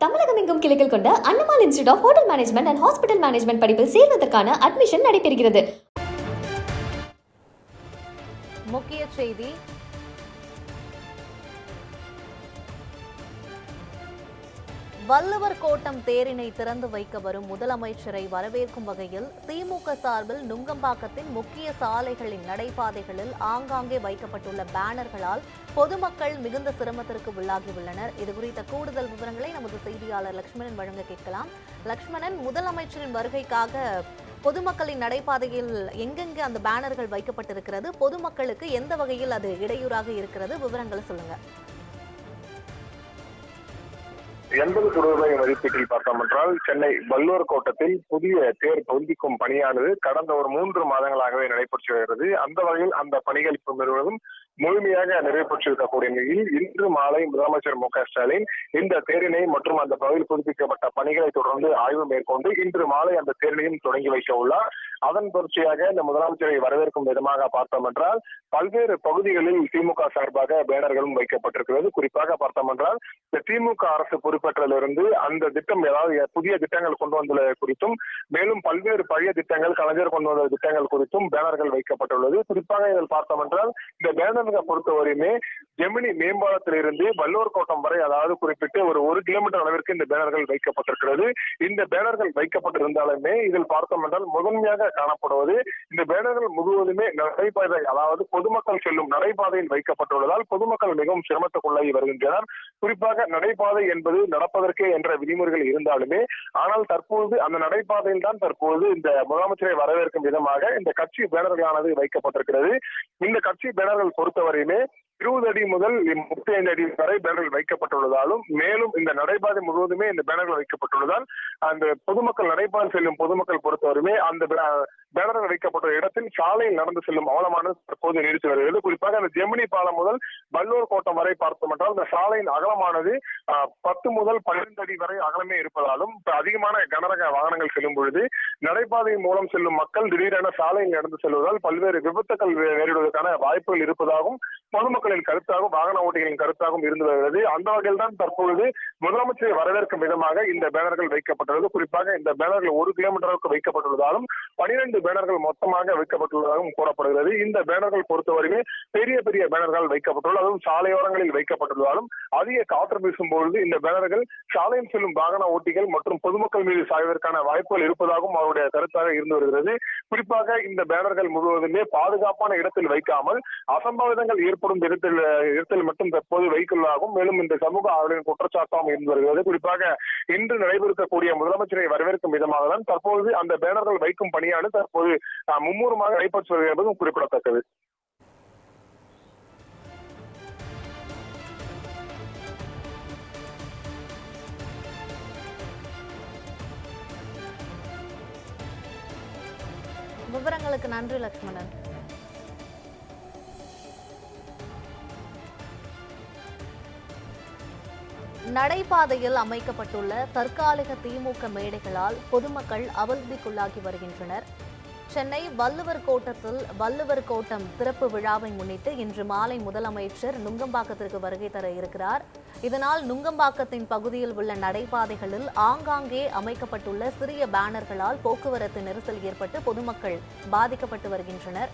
தமிழகம் எங்கும் கிளைகள் கொண்ட Annamal institute of hotel management and hospital management படிப்பில் சேர்வதற்கான அட்மிஷன் நடைபெறுகிறது. முக்கிய செய்தி. வள்ளுவர் கோட்டம் தேரினை திறந்து வைக்க வரும் முதலமைச்சரை வரவேற்கும் வகையில் திமுக சார்பில் நுங்கம்பாக்கத்தின் முக்கிய சாலைகளின் நடைபாதைகளில் ஆங்காங்கே வைக்கப்பட்டுள்ள பேனர்களால் பொதுமக்கள் மிகுந்த சிரமத்திற்கு உள்ளாகியுள்ளனர். இதுகுறித்த கூடுதல் விவரங்களை நமது செய்தியாளர் லட்சுமணன் வழங்க கேட்கலாம். லட்சுமணன், முதலமைச்சரின் வருகைக்காக பொதுமக்களின் நடைபாதையில் எங்கெங்கே அந்த பேனர்கள் வைக்கப்பட்டிருக்கிறது, பொதுமக்களுக்கு எந்த வகையில் அது இடையூறாக இருக்கிறது, விவரங்களை சொல்லுங்க. 80 கோடி ரூபாய் மதிப்பீட்டில் பார்த்தோம் என்றால் சென்னை வள்ளுவர் கோட்டத்தில் புதிய தேர் பொருந்திக்கும் பணியானது கடந்த ஒரு 3 மாதங்களாகவே நடைபெற்று வருகிறது. அந்த வகையில் அந்த பணிகள் முழுவதும் முழுமையாக நிறைவேற்றிருக்கக்கூடிய நிலையில் இன்று மாலை முதலமைச்சர் மு.க.ஸ்டாலின் இந்த தேரினை மற்றும் அந்த பகுதியில் புதுப்பிக்கப்பட்ட பணிகளை தொடர்ந்து ஆய்வு மேற்கொண்டு இன்று மாலை அந்த தேரினையும் தொடங்கி வைக்க உள்ளார். அதன் தொடர்ச்சியாக இந்த முதலமைச்சரை வரவேற்கும் விதமாக பார்த்தோம் என்றால் பல்வேறு பகுதிகளில் திமுக சார்பாக பேனர்களும் வைக்கப்பட்டிருக்கிறது. குறிப்பாக பார்த்தோம் என்றால் இந்த திமுக அரசு பொறுப்பேற்றதிலிருந்து அந்த திட்டம் ஏதாவது புதிய திட்டங்கள் கொண்டு வந்தது குறித்தும், மேலும் பல்வேறு பழைய திட்டங்கள், கலைஞர் கொண்டு வந்த திட்டங்கள் குறித்தும் பேனர்கள் வைக்கப்பட்டுள்ளது. குறிப்பாக இதில் பார்த்தோம் என்றால் இந்த பேனர்கள் பொறுத்தவரையுமே ஜெமினி மேம்பாலத்திலிருந்து வள்ளுவர் கோட்டம் வரை, அதாவது குறிப்பிட்டு ஒரு 1 கிலோமீட்டர் அளவிற்கு இந்த பேனர்கள் வைக்கப்பட்டிருக்கிறது. இந்த பேனர்கள் வைக்கப்பட்டிருந்தாலுமே இதில் பார்த்தோம் என்றால் முதன்மையாக காணப்படுவது இந்த பேனர்கள் முழுவதுமே நடைபாதை, அதாவது பொதுமக்கள் செல்லும் நடைபாதையில் வைக்கப்பட்டுள்ளதால் பொதுமக்கள் மிகவும் சிரமத்துக்குள்ளாகி வருகின்றனர். குறிப்பாக நடைபாதை என்பது நடப்பதற்கே என்ற விதிமுறைகள் இருந்தாலுமே, ஆனால் தற்போது அந்த நடைபாதையில் தான் தற்போது இந்த முதலமைச்சரை வரவேற்கும் விதமாக இந்த கட்சி பேனர்களானது வைக்கப்பட்டிருக்கிறது. இந்த கட்சி பேனர்கள் பொறுத்தவரையுமே 20 அடி முதல் 35 அடி வரை பேனர்கள் வைக்கப்பட்டுள்ளதாலும், மேலும் இந்த நடைபாதை முழுவதுமே இந்த பேனர்கள் வைக்கப்பட்டுள்ளதால் அந்த பொதுமக்கள் நடைபாதை செல்லும் பொதுமக்கள் பொறுத்தவரையுமே அந்த பேனர்கள் வைக்கப்பட்ட இடத்தில் சாலையில் நடந்து செல்லும் அவலமானது தற்போது நீடித்து வருகிறது. குறிப்பாக அந்த ஜெமினி பாலம் முதல் வள்ளுவர் கோட்டம் வரை பார்த்தோம் என்றால் இந்த சாலையின் அகலமானது 10 முதல் 12 அடி வரை அகலமே இருப்பதாலும் அதிகமான கனரக வாகனங்கள் செல்லும் பொழுது நடைபாதை மூலம் செல்லும் மக்கள் திடீரென சாலையில் நடந்து செல்வதால் பல்வேறு விபத்துக்கள் நேரிடுவதற்கான வாய்ப்புகள் இருப்பதாகவும் பொதுமக்களின் கருத்தாகவும் வாகன ஓட்டிகளின் கருத்தாகவும் இருந்து வருகிறது. அந்த வகையில் தான் தற்பொழுது முதலமைச்சரை வரவேற்கும் விதமாக இந்த பேனர்கள் வைக்கப்பட்டுள்ளது. குறிப்பாக இந்த பேனர்கள் 1 கிலோமீட்டருக்கு வைக்கப்பட்டுள்ளதாலும் 12 பேனர்கள் மொத்தமாக வைக்கப்பட்டுள்ளதாகவும் கூறப்படுகிறது. இந்த பேனர்கள் பொறுத்தவரையுமே பெரிய பெரிய பேனர்கள் வைக்கப்பட்டுள்ளது, அதுவும் சாலையோரங்களில் வைக்கப்பட்டுள்ளதாலும் அதிக காற்று வீசும் பொழுது இந்த பேனர்கள் சாலையில் செல்லும் வாகன ஓட்டிகள் மற்றும் பொதுமக்கள் மீது சாய்வதற்கான வாய்ப்புகள் இருப்பதாகவும் அவருடைய கருத்தாக இருந்து வருகிறது. குறிப்பாக இந்த பேனர்கள் முழுவதுமே பாதுகாப்பான இடத்தில் வைக்காமல் அசம்பாவிதங்கள் ஏற்படும் இடத்தில் மட்டும் தற்போது வைக்கலாகும். மேலும் இந்த சமூக ஆர்வலரின் குற்றச்சாட்டாகவும் இருந்து வருகிறது. குறிப்பாக இன்று நடைபெறக்கூடிய முதலமைச்சரை வரவேற்கும் விதமாக தான் தற்போது அந்த பேனர்கள் வைக்கும் பணியானது தற்போது மும்முரமாக நடைபெற்று வருகிறது என்பதும் குறிப்பிடத்தக்கது. விவரங்களுக்கு நன்றி லட்சுமணன். நடைபாதையில் அமைக்கப்பட்டுள்ள தற்காலிக திமுக மேடைகளால் பொதுமக்கள் அவதிக்குள்ளாகி வருகின்றனர். சென்னை வள்ளுவர் கோட்டத்தில் வள்ளுவர் கோட்டம் திறப்பு விழாவை முன்னிட்டு இன்று மாலை முதலமைச்சர் நுங்கம்பாக்கத்திற்கு வருகை தர இருக்கிறார். இதனால் நுங்கம்பாக்கத்தின் பகுதியில் உள்ள நடைபாதைகளில் ஆங்காங்கே அமைக்கப்பட்டுள்ள சிறிய பேனர்களால் போக்குவரத்து நெரிசல் ஏற்பட்டு பொதுமக்கள் பாதிக்கப்பட்டு வருகின்றனர்.